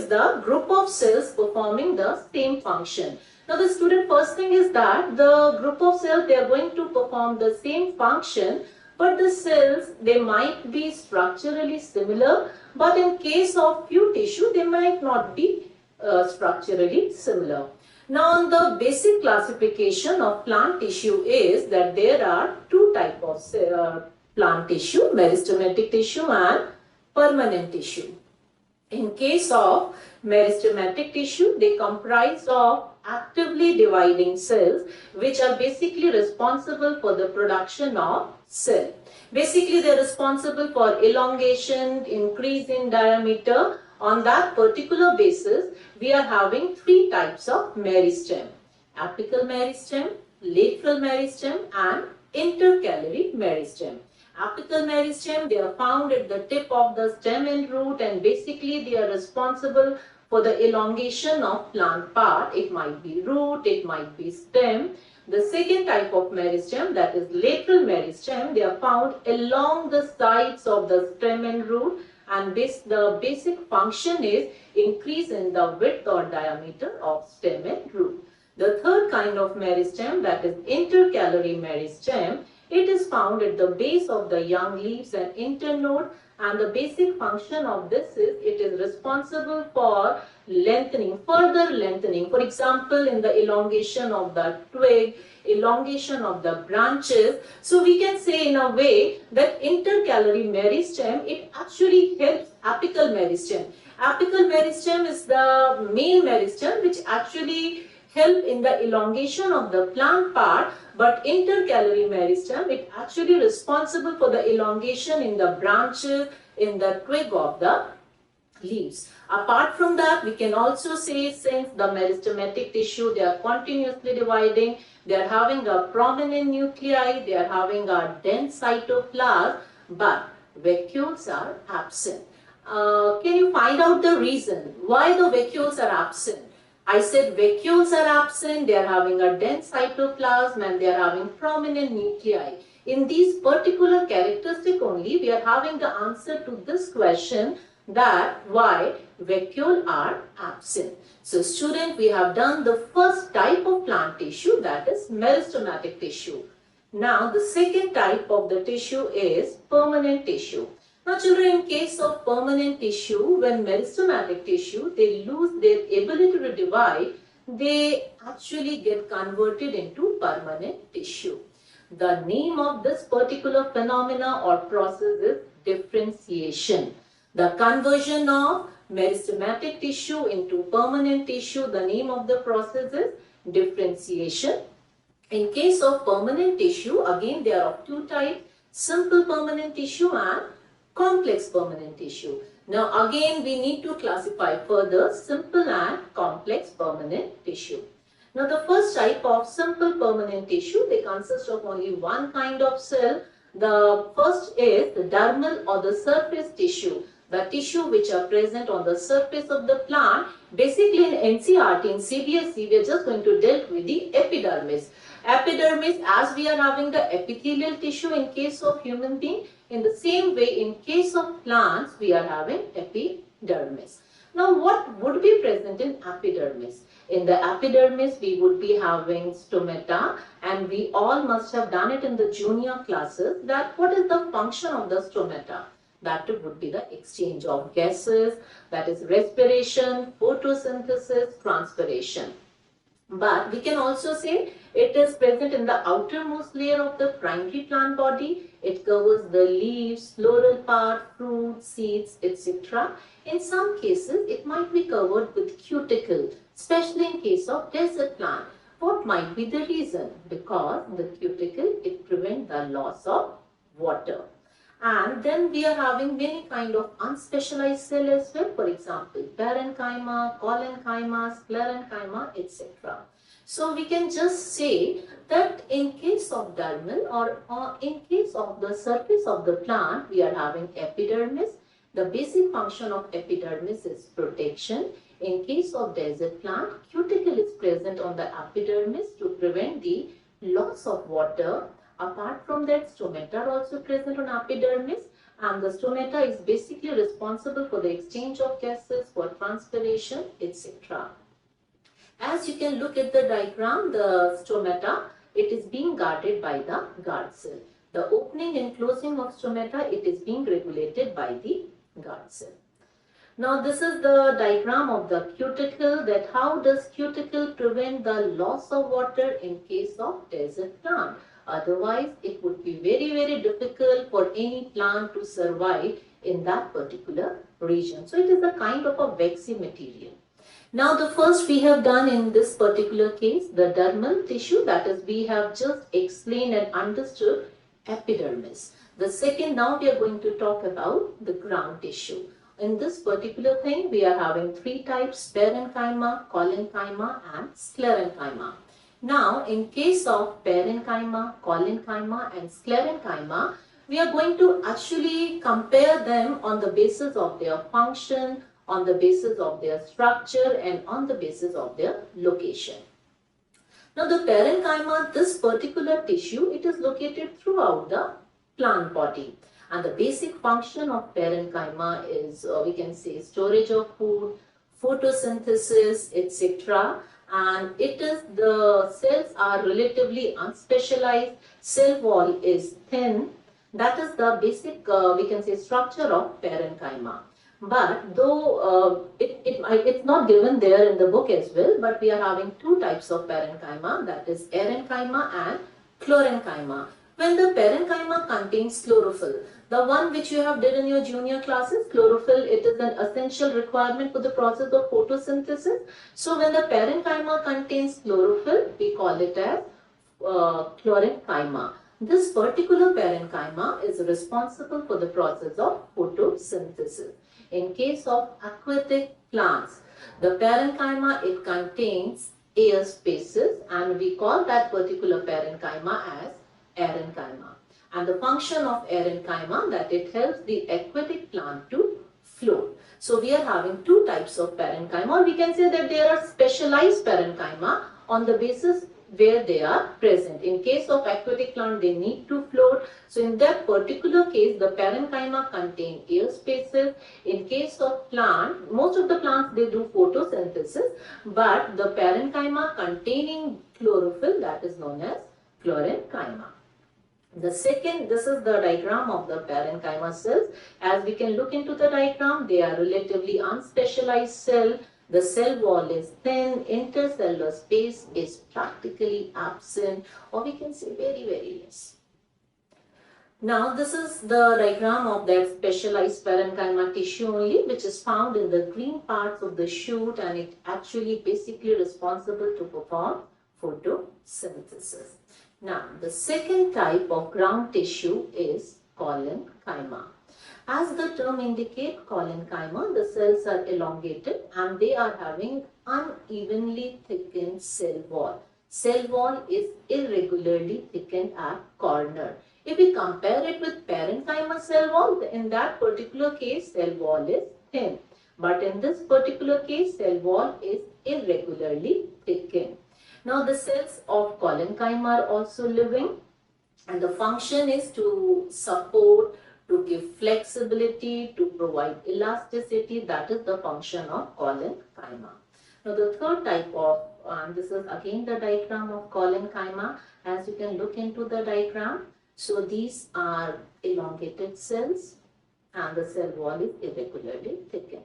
is the group of cells performing the same function. Now the student, first thing is that the group of cells, they are going to perform the same function, but the cells, they might be structurally similar, but in case of few tissue, they might not be structurally similar. Now the basic classification of plant tissue is that there are two types of plant tissue, meristematic tissue and permanent tissue. In case of meristematic tissue, they comprise of actively dividing cells which are basically responsible for the production of cell. Basically, they are responsible for elongation, increase in diameter. On that particular basis, we are having three types of meristem: apical meristem, lateral meristem and intercalary meristem. Apical meristem, they are found at the tip of the stem and root, and basically they are responsible for the elongation of plant part. It might be root, it might be stem. The second type of meristem, that is lateral meristem, they are found along the sides of the stem and root, and the basic function is increase in the width or diameter of stem and root. The third kind of meristem, that is intercalary meristem, it is found at the base of the young leaves and internode, and the basic function of this is it is responsible for lengthening, further lengthening. For example, in the elongation of the twig, elongation of the branches. So we can say in a way that intercalary meristem, it actually helps apical meristem. Apical meristem is the main meristem which actually help in the elongation of the plant part, but intercalary meristem, it actually responsible for the elongation in the branches, in the twig of the leaves. Apart from that, we can also say, since the meristematic tissue, they are continuously dividing, they are having a prominent nuclei, they are having a dense cytoplasm, but vacuoles are absent. Can you find out the reason why the vacuoles are absent? I said vacuoles are absent, they are having a dense cytoplasm and they are having prominent nuclei. In these particular characteristics only, we are having the answer to this question, that why vacuole are absent. So student, we have done the first type of plant tissue, that is meristematic tissue. Now the second type of the tissue is permanent tissue. Now children, in case of permanent tissue, when meristematic tissue, they lose their ability to divide, they actually get converted into permanent tissue. The name of this particular phenomena or process is differentiation. The conversion of meristematic tissue into permanent tissue, the name of the process is differentiation. In case of permanent tissue, again there are of two types, simple permanent tissue and complex permanent tissue. Now again we need to classify further simple and complex permanent tissue. Now the first type of simple permanent tissue, they consist of only one kind of cell. The first is the dermal or the surface tissue, the tissue which are present on the surface of the plant. Basically in NCERT, in CBSE, we are just going to deal with the epidermis. Epidermis, as we are having the epithelial tissue in case of human being, in the same way in case of plants, we are having epidermis. Now what would be present in epidermis? In the epidermis, we would be having stomata, and we all must have done it in the junior classes, that what is the function of the stomata? That would be the exchange of gases, that is respiration, photosynthesis, transpiration. But we can also say it is present in the outermost layer of the primary plant body. It covers the leaves, floral part, fruit, seeds, etc. In some cases, it might be covered with cuticle, especially in case of desert plant. What might be the reason? Because the cuticle, it prevents the loss of water. And then we are having many kind of unspecialized cell as well. For example, parenchyma, collenchyma, sclerenchyma, etc. So we can just say that in case of dermal or in case of the surface of the plant, we are having epidermis. The basic function of epidermis is protection. In case of desert plant, cuticle is present on the epidermis to prevent the loss of water. Apart from that, stomata are also present on epidermis, and the stomata is basically responsible for the exchange of gases, for transpiration, etc. As you can look at the diagram, the stomata, it is being guarded by the guard cell. The opening and closing of stomata, it is being regulated by the guard cell. Now this is the diagram of the cuticle, that how does cuticle prevent the loss of water in case of desert plant. Otherwise, it would be very difficult for any plant to survive in that particular region. So it is a kind of a waxy material. Now the first we have done in this particular case, the dermal tissue, that is we have just explained and understood epidermis. The second, now we are going to talk about the ground tissue. In this particular thing, we are having three types: parenchyma, collenchyma and sclerenchyma. Now, in case of parenchyma, collenchyma and sclerenchyma, we are going to actually compare them on the basis of their function, on the basis of their structure and on the basis of their location. Now, the parenchyma, this particular tissue, it is located throughout the plant body. And the basic function of parenchyma is, we can say, storage of food, photosynthesis, etc. And it is, the cells are relatively unspecialized, cell wall is thin. That is the basic, we can say, structure of parenchyma. But though it's not given there in the book as well, but we are having two types of parenchyma, that is erenchyma and chlorenchyma. When the parenchyma contains chlorophyll, the one which you have did in your junior classes, chlorophyll, it is an essential requirement for the process of photosynthesis. So when the parenchyma contains chlorophyll, we call it as chlorenchyma. This particular parenchyma is responsible for the process of photosynthesis. In case of aquatic plants, the parenchyma, it contains air spaces and we call that particular parenchyma as erenchyma. And the function of erenchyma, that it helps the aquatic plant to float. So we are having two types of parenchyma, or we can say that there are specialized parenchyma on the basis where they are present. In case of aquatic plant, they need to float. So in that particular case, the parenchyma contain air spaces. In case of plant, most of the plants, they do photosynthesis, but the parenchyma containing chlorophyll, that is known as chlorenchyma. The second, this is the diagram of the parenchyma cells. As we can look into the diagram, they are relatively unspecialized cell. The cell wall is thin, intercellular space is practically absent, or we can say very less. Now this is the diagram of that specialized parenchyma tissue only, which is found in the green parts of the shoot, and it actually basically responsible to perform photosynthesis. Now, the second type of ground tissue is collenchyma. As the term indicates, collenchyma, the cells are elongated and they are having unevenly thickened cell wall. Cell wall is irregularly thickened at corner. If we compare it with parenchyma cell wall, in that particular case, cell wall is thin. But in this particular case, cell wall is irregularly thickened. Now the cells of collenchyma are also living, and the function is to support, to give flexibility, to provide elasticity. That is the function of collenchyma. Now the third type of, this is again the diagram of collenchyma. As you can look into the diagram, so these are elongated cells and the cell wall is irregularly thickened.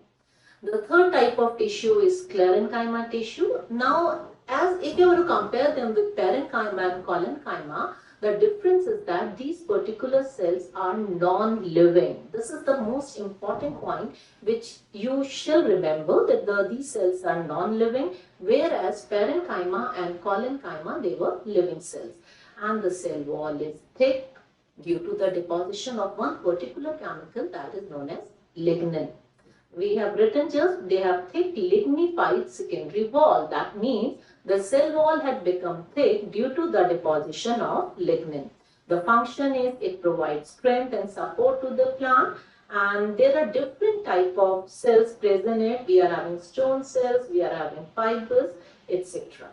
The third type of tissue is sclerenchyma tissue. Now, as if you were to compare them with parenchyma and collenchyma, the difference is that these particular cells are non-living. This is the most important point which you shall remember, that these cells are non-living, whereas parenchyma and collenchyma, they were living cells. And the cell wall is thick due to the deposition of one particular chemical that is known as lignin. We have written just, they have thick lignified secondary wall. That means the cell wall had become thick due to the deposition of lignin. The function is it provides strength and support to the plant, and there are different type of cells present in it. We are having stone cells, we are having fibers, etc.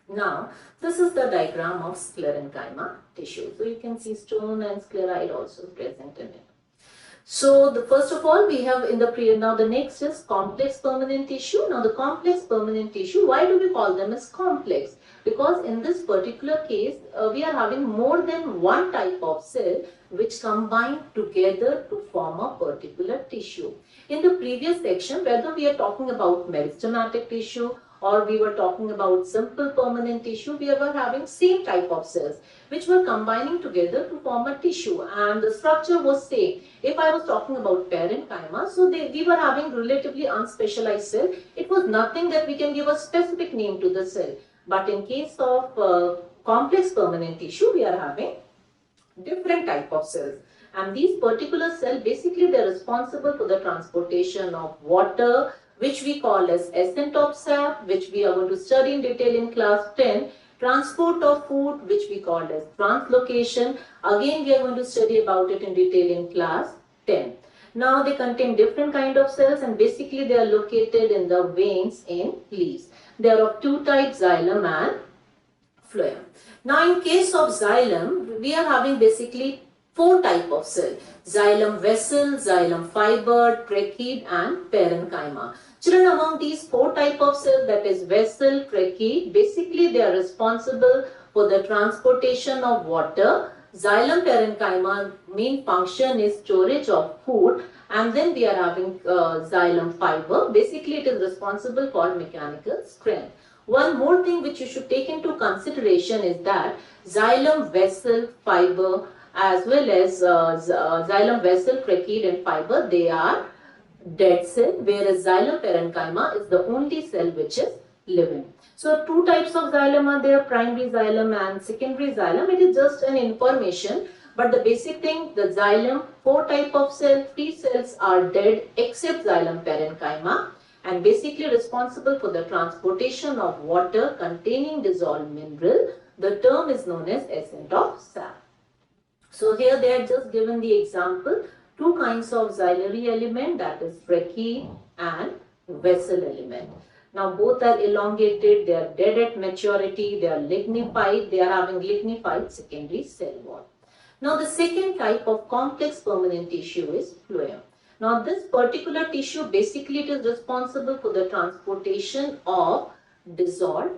Now, this is the diagram of sclerenchyma tissue. So you can see stone and sclerite also present in it. So the first of all we have in the now the next is complex permanent tissue. Now the complex permanent tissue, why do we call them as complex? Because in this particular case we are having more than one type of cell which combine together to form a particular tissue. In the previous section, whether we are talking about meristematic tissue or we were talking about simple permanent tissue, we were having same type of cells which were combining together to form a tissue, and the structure was same. If I was talking about parenchyma, so we were having relatively unspecialized cell. It was nothing that we can give a specific name to the cell. But in case of complex permanent tissue, we are having different type of cells, and these particular cells basically they are responsible for the transportation of water, which we call as ascent of sap, which we are going to study in detail in class 10. Transport of food, which we call as translocation, again we are going to study about it in detail in class 10. Now they contain different kind of cells, and basically they are located in the veins in leaves. They are of two types, xylem and phloem. Now in case of xylem, we are having basically four type of cell: xylem vessel, xylem fiber, trachea and parenchyma. Children, among these four type of cells, that is vessel, trachea, basically they are responsible for the transportation of water. Xylem parenchyma main function is storage of food, and then we are having xylem fiber. Basically it is responsible for mechanical strength. One more thing which you should take into consideration is that xylem vessel, fiber, as well as xylem vessel, trachea and fiber, they are dead cell, whereas xylem parenchyma is the only cell which is living. So two types of xylem are there, primary xylem and secondary xylem. It is just an information, but the basic thing, the xylem, four type of cell, three cells are dead except xylem parenchyma, and basically responsible for the transportation of water containing dissolved mineral. The term is known as ascent of sap. So here they are just given the example, two kinds of xylem element, that is trachea and vessel element. Now both are elongated, they are dead at maturity, they are lignified, they are having lignified secondary cell wall. Now the second type of complex permanent tissue is phloem. Now this particular tissue, basically it is responsible for the transportation of dissolved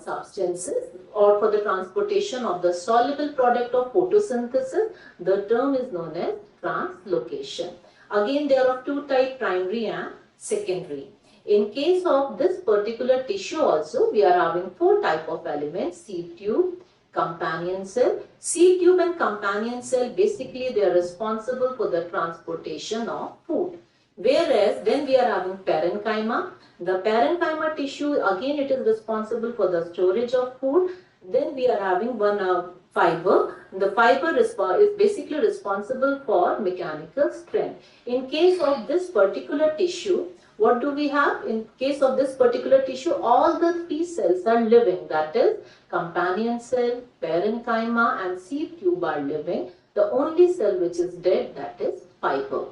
substances or for the transportation of the soluble product of photosynthesis. The term is known as translocation. Again, there are two types, primary and secondary. In case of this particular tissue also, we are having four type of elements: seed tube, companion cell. Seed tube and companion cell, basically they are responsible for the transportation of food. Whereas then we are having parenchyma. The parenchyma tissue, again it is responsible for the storage of food. Then we are having one fiber. The fiber is basically responsible for mechanical strength. In case of this particular tissue, what do we have? In case of this particular tissue, all the three cells are living. That is, companion cell, parenchyma and seed tube are living. The only cell which is dead, that is fiber.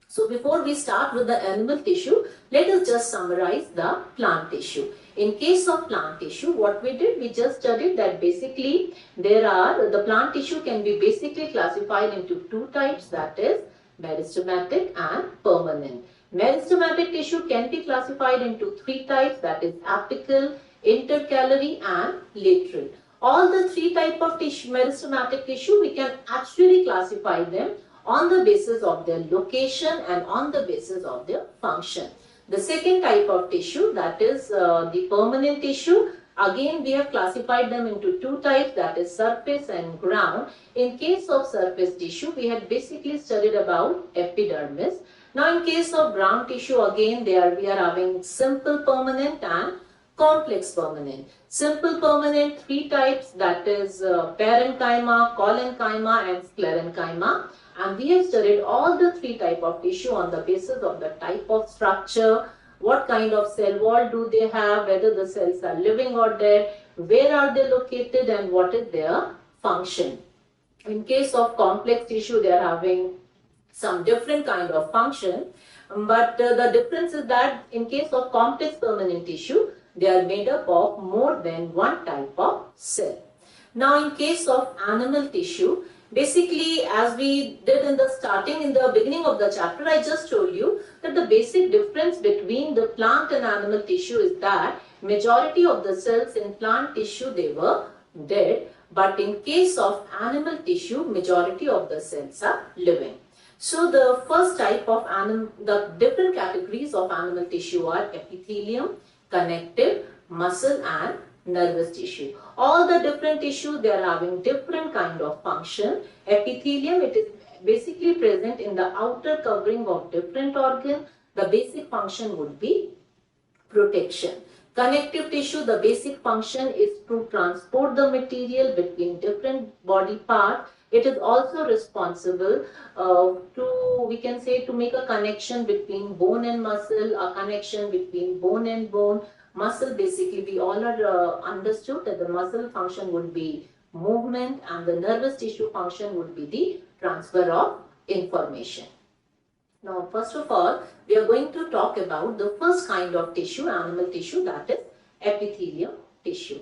So before we start with the animal tissue, let us just summarize the plant tissue. In case of plant tissue, what we did, we just studied that basically the plant tissue can be basically classified into two types, that is meristematic and permanent. Meristematic tissue can be classified into three types, that is apical, intercalary and lateral. All the three types of tissue, meristematic tissue, we can actually classify them on the basis of their location and on the basis of their function. The second type of tissue, that is the permanent tissue, again we have classified them into two types, that is surface and ground. In case of surface tissue, we had basically studied about epidermis. Now in case of ground tissue, again we are having simple permanent and complex permanent. Simple permanent, three types, that is parenchyma, collenchyma and sclerenchyma. And we have studied all the three type of tissue on the basis of the type of structure, what kind of cell wall do they have, whether the cells are living or dead, where are they located and what is their function. In case of complex tissue, they are having some different kind of function, but the difference is that in case of complex permanent tissue, they are made up of more than one type of cell. Now in case of animal tissue, Basically, as we did in the beginning of the chapter, I just told you that the basic difference between the plant and animal tissue is that majority of the cells in plant tissue, they were dead, but in case of animal tissue, majority of the cells are living. So the first type of the different categories of animal tissue are epithelium, connective, muscle and nervous tissue. All the different tissue, they are having different kind of function. Epithelium, it is basically present in the outer covering of different organ. The basic function would be protection. Connective tissue, the basic function is to transport the material between different body parts. It is also responsible we can say, to make a connection between bone and muscle, a connection between bone and bone. Muscle, basically, we all are understood that the muscle function would be movement and the nervous tissue function would be the transfer of information. Now, first of all, we are going to talk about the first kind of tissue, animal tissue, that is epithelium tissue.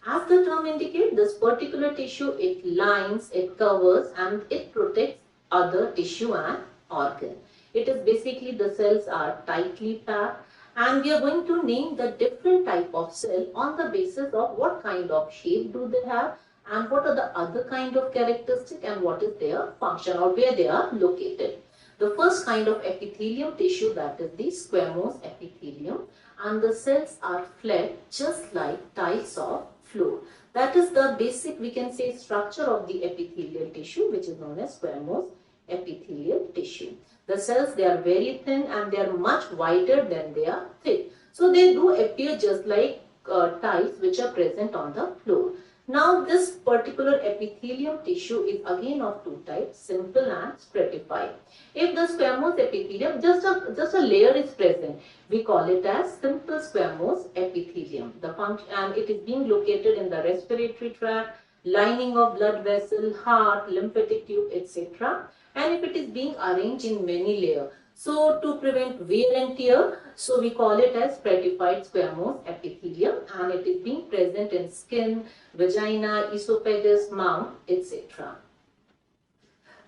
As the term indicates, this particular tissue, it lines, it covers and it protects other tissue and organ. It is basically, the cells are tightly packed, and we are going to name the different type of cell on the basis of what kind of shape do they have and what are the other kind of characteristic and what is their function or where they are located. The first kind of epithelium tissue, that is the squamous epithelium, and the cells are flat just like tiles of floor. That is the basic, we can say, structure of the epithelial tissue, which is known as squamous epithelial tissue. The cells, they are very thin and they are much wider than they are thick. So they do appear just like tiles which are present on the floor. Now this particular epithelium tissue is again of two types, simple and stratified. If the squamous epithelium, just a layer is present, we call it as simple squamous epithelium. The function, and it is being located in the respiratory tract, lining of blood vessel, heart, lymphatic tube, etc. And if it is being arranged in many layers, so to prevent wear and tear, so we call it as stratified squamous epithelium, and it is being present in skin, vagina, esophagus, mouth, etc.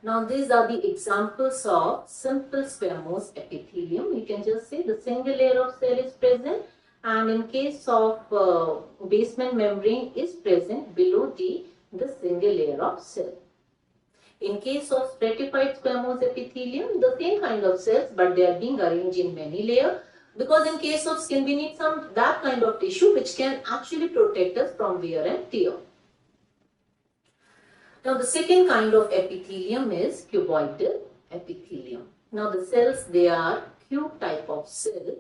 Now these are the examples of simple squamous epithelium. You can just say the single layer of cell is present, and in case of basement membrane is present below the single layer of cell. In case of stratified squamous epithelium, the same kind of cells, but they are being arranged in many layers, because in case of skin we need that kind of tissue which can actually protect us from wear and tear. Now the second kind of epithelium is cuboidal epithelium. Now the cells, they are cube type of cell,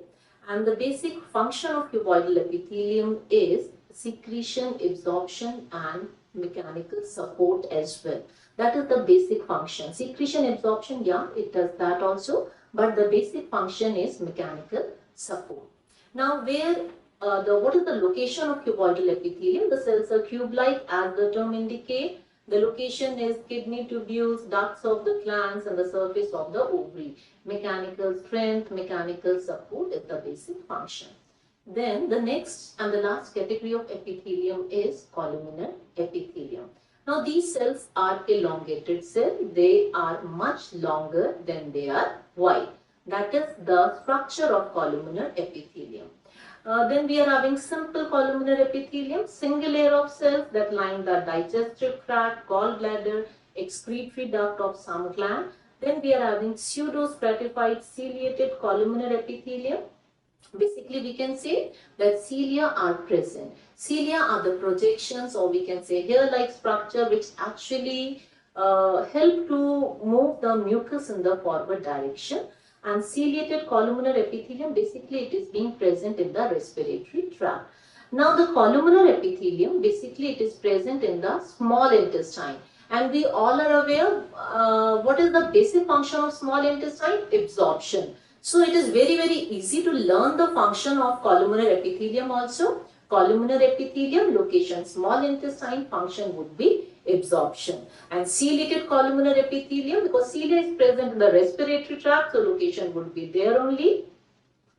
and the basic function of cuboidal epithelium is secretion, absorption and mechanical support as well. That is the basic function. Secretion, absorption, yeah, it does that also, but the basic function is mechanical support. Now what is the location of cuboidal epithelium? The cells are cube-like as the term indicates. The location is kidney tubules, ducts of the glands and the surface of the ovary. Mechanical strength, mechanical support is the basic function. Then the next and the last category of epithelium is columnar epithelium. Now these cells are elongated cells. They are much longer than they are wide. That is the structure of columnar epithelium. Then we are having simple columnar epithelium, single layer of cells that line the digestive tract, gallbladder, excretory duct of some gland. Then we are having pseudo-stratified ciliated columnar epithelium. Basically, we can say that cilia are present. Cilia are the projections, or we can say hair-like structure, which actually help to move the mucus in the forward direction. And ciliated columnar epithelium, basically it is being present in the respiratory tract. Now the columnar epithelium, basically it is present in the small intestine. And we all are aware what is the basic function of small intestine? Absorption. So it is very easy to learn the function of columnar epithelium also. Columnar epithelium, location small intestine, function would be absorption. And ciliated columnar epithelium, because cilia is present in the respiratory tract, so location would be there only.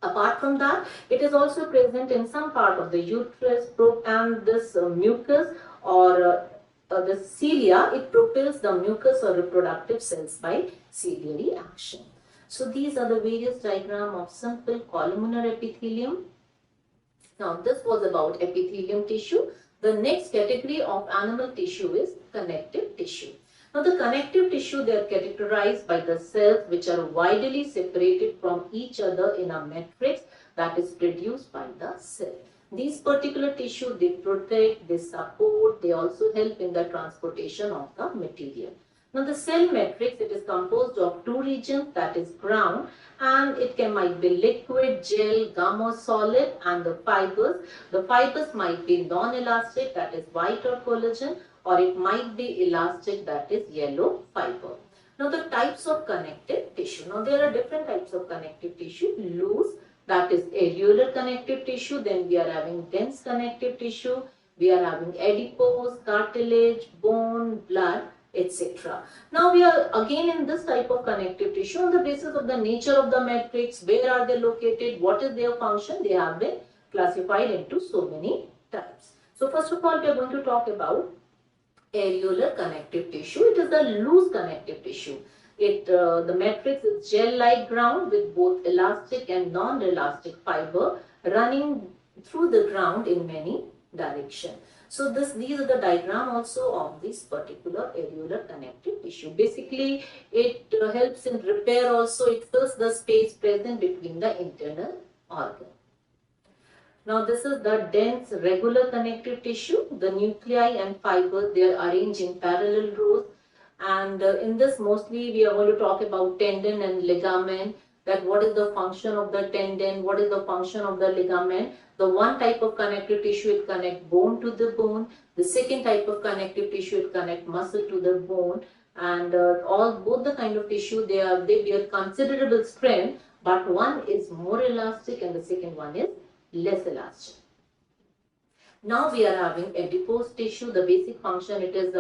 Apart from that, it is also present in some part of the uterus, and this mucus or the cilia, it propels the mucus or reproductive cells by ciliary action. So these are the various diagram of simple columnar epithelium. Now this was about epithelium tissue. The next category of animal tissue is connective tissue. Now the connective tissue, they are characterized by the cells which are widely separated from each other in a matrix that is produced by the cell. These particular tissue, they protect, they support, they also help in the transportation of the material. Now the cell matrix, it is composed of two regions, that is ground, and it might be liquid, gel, gum or solid, and the fibers. The fibers might be non-elastic, that is white or collagen, or it might be elastic, that is yellow fiber. Now the types of connective tissue. Now there are different types of connective tissue. Loose, that is areolar connective tissue. Then we are having dense connective tissue. We are having adipose, cartilage, bone, blood, etc. Now we are again in this type of connective tissue on the basis of the nature of the matrix, where are they located, what is their function, they have been classified into so many types. So first of all, we are going to talk about areolar connective tissue. It is the loose connective tissue. The matrix is gel-like ground with both elastic and non-elastic fiber running through the ground in many directions. So these are the diagram also of this particular areolar connective tissue. Basically, it helps in repair also. It fills the space present between the internal organ. Now this is the dense regular connective tissue. The nuclei and fibers, they are arranged in parallel rows. And in this mostly we are going to talk about tendon and ligament, that what is the function of the tendon, what is the function of the ligament. The one type of connective tissue, it connects bone to the bone. The second type of connective tissue, it connects muscle to the bone. And both the kind of tissue, they bear considerable strength, but one is more elastic and the second one is less elastic. Now we are having adipose tissue. The basic function, it is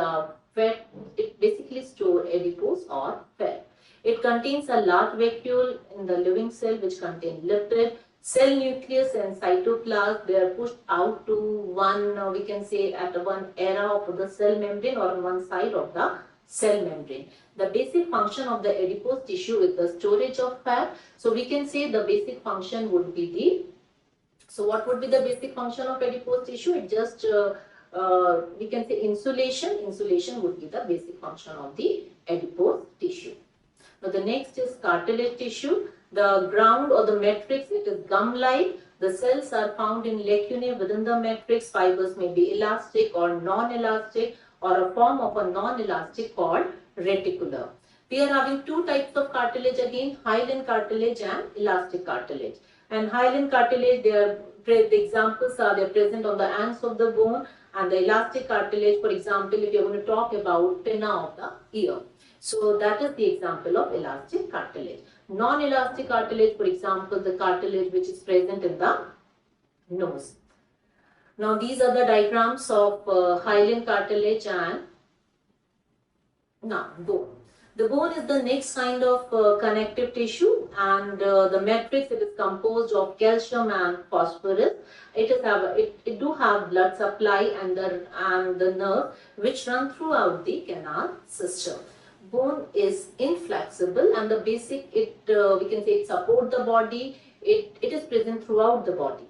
fat. It basically stores adipose or fat. It contains a large vacuole in the living cell which contain lipid. Cell nucleus and cytoplasm, they are pushed out to one, we can say at one area of the cell membrane or on one side of the cell membrane. The basic function of the adipose tissue is the storage of fat. So we can say the basic function would be the, so what would be the basic function of adipose tissue? It just, we can say insulation. Insulation would be the basic function of the adipose tissue. Now the next is cartilage tissue. The ground or the matrix, it is gum-like. The cells are found in lacunae within the matrix. Fibers may be elastic or non-elastic, or a form of a non-elastic called reticular. We are having two types of cartilage again, hyaline cartilage and elastic cartilage. And hyaline cartilage, the examples are, they are present on the ends of the bone, and the elastic cartilage, for example, if you are going to talk about pinna of the ear. So that is the example of elastic cartilage. Non-elastic cartilage, for example, the cartilage which is present in the nose. Now these are the diagrams of hyaline cartilage and bone. The bone is the next kind of connective tissue, and the matrix, it is composed of calcium and phosphorus. It do have blood supply and the nerve which run throughout the canal system. Bone is inflexible, and the basic, we can say it supports the body. It is present throughout the body.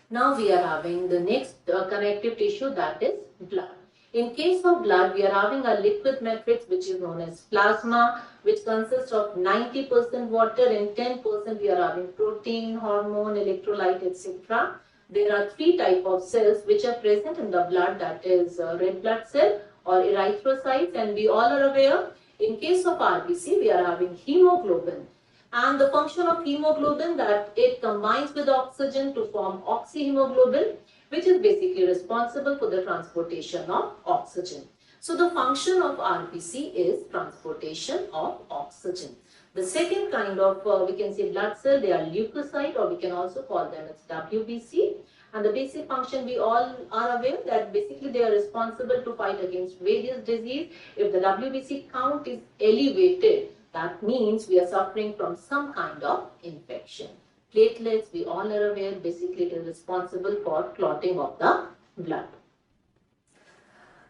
Now we are having the next connective tissue, that is blood. In case of blood, we are having a liquid matrix which is known as plasma, which consists of 90% water and 10% we are having protein, hormone, electrolyte, etc. There are three types of cells which are present in the blood, that is red blood cell or erythrocytes, and we all are aware. In case of RBC, we are having hemoglobin. And the function of hemoglobin, that it combines with oxygen to form oxyhemoglobin, which is basically responsible for the transportation of oxygen. So the function of RBC is transportation of oxygen. The second kind of, we can say blood cell, they are leukocyte, or we can also call them as WBC. And the basic function, we all are aware that basically they are responsible to fight against various disease. If the WBC count is elevated, that means we are suffering from some kind of infection. Platelets, we all are aware, basically it is responsible for clotting of the blood.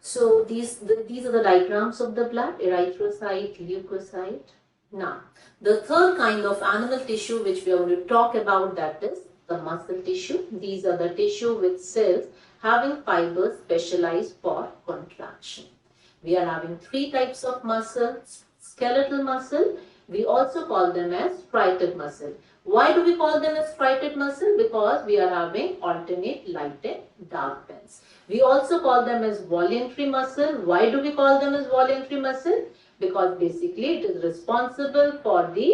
So these are the diagrams of the blood: erythrocyte, leukocyte. Now, the third kind of animal tissue which we are going to talk about, that is the muscle tissue. These are the tissue with cells having fibers specialized for contraction. We are having three types of muscles: skeletal muscle. We also call them as striated muscle. Why do we call them as striated muscle? Because we are having alternate light and dark bands. We also call them as voluntary muscle. Why do we call them as voluntary muscle? Because basically it is responsible for the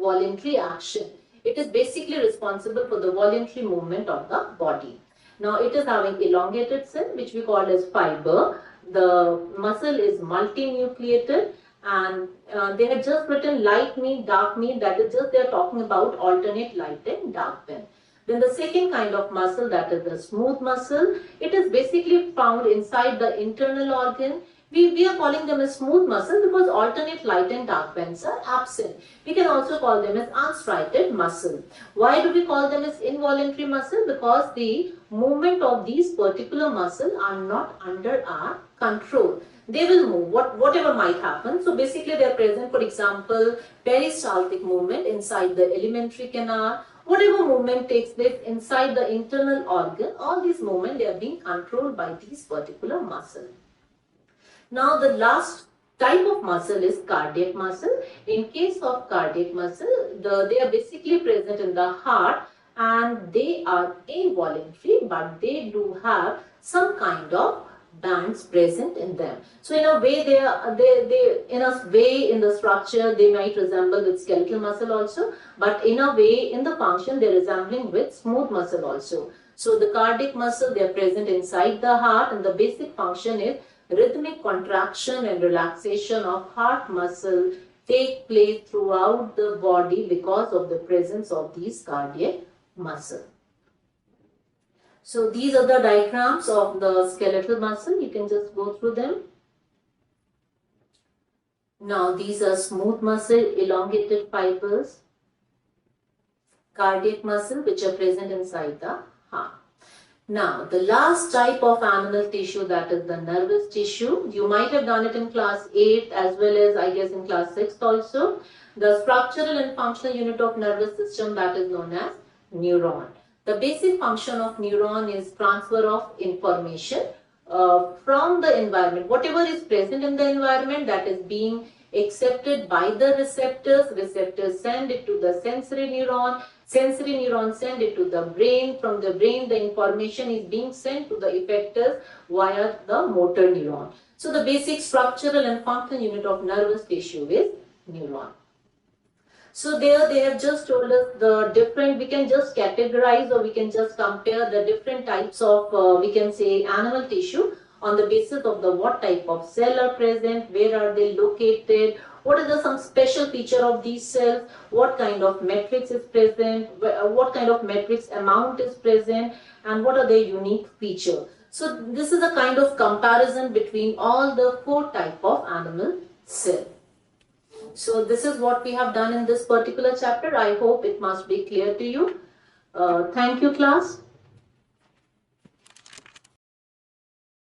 voluntary action. It is basically responsible for the voluntary movement of the body. Now it is having elongated cell which we call as fiber. The muscle is multinucleated, and they had just written light meat, dark meat, that is just they are talking about alternate light and dark band. Then the second kind of muscle, that is the smooth muscle. It is basically found inside the internal organ. We are calling them a smooth muscle because alternate light and dark bands are absent. We can also call them as unstriated muscle. Why do we call them as involuntary muscle? Because the movement of these particular muscles are not under our control. They will move, whatever might happen. So basically they are present, for example, peristaltic movement inside the alimentary canal. Whatever movement takes place inside the internal organ, all these movements, they are being controlled by these particular muscles. Now the last type of muscle is cardiac muscle. In case of cardiac muscle, they are basically present in the heart and they are involuntary, but they do have some kind of bands present in them. So in a way in the structure they might resemble with skeletal muscle also, but in a way in the function they are resembling with smooth muscle also. So the cardiac muscle, they are present inside the heart, and the basic function is rhythmic contraction and relaxation of heart muscle take place throughout the body because of the presence of these cardiac muscle. So these are the diagrams of the skeletal muscle. You can just go through them. Now these are smooth muscle, elongated fibers, cardiac muscle which are present inside the heart. Now the last type of animal tissue, that is the nervous tissue. You might have done it in class 8 as well as I guess in class 6 also. The structural and functional unit of nervous system, that is known as neuron. The basic function of neuron is transfer of information from the environment. Whatever is present in the environment, that is being accepted by the receptors. Receptors send it to the sensory neuron. Sensory neuron send it to the brain. From the brain, the information is being sent to the effectors via the motor neuron. So the basic structural and functional unit of nervous tissue is neuron. So there they have just told us the different, we can just categorize or we can just compare the different types of, we can say, animal tissue on the basis of the what type of cell are present, where are they located, what is some special feature of these cells, what kind of matrix is present, what kind of matrix amount is present, and what are their unique feature. So this is a kind of comparison between all the 4 type of animal cell. So this is what we have done in this particular chapter. I hope it must be clear to you. Thank you, class.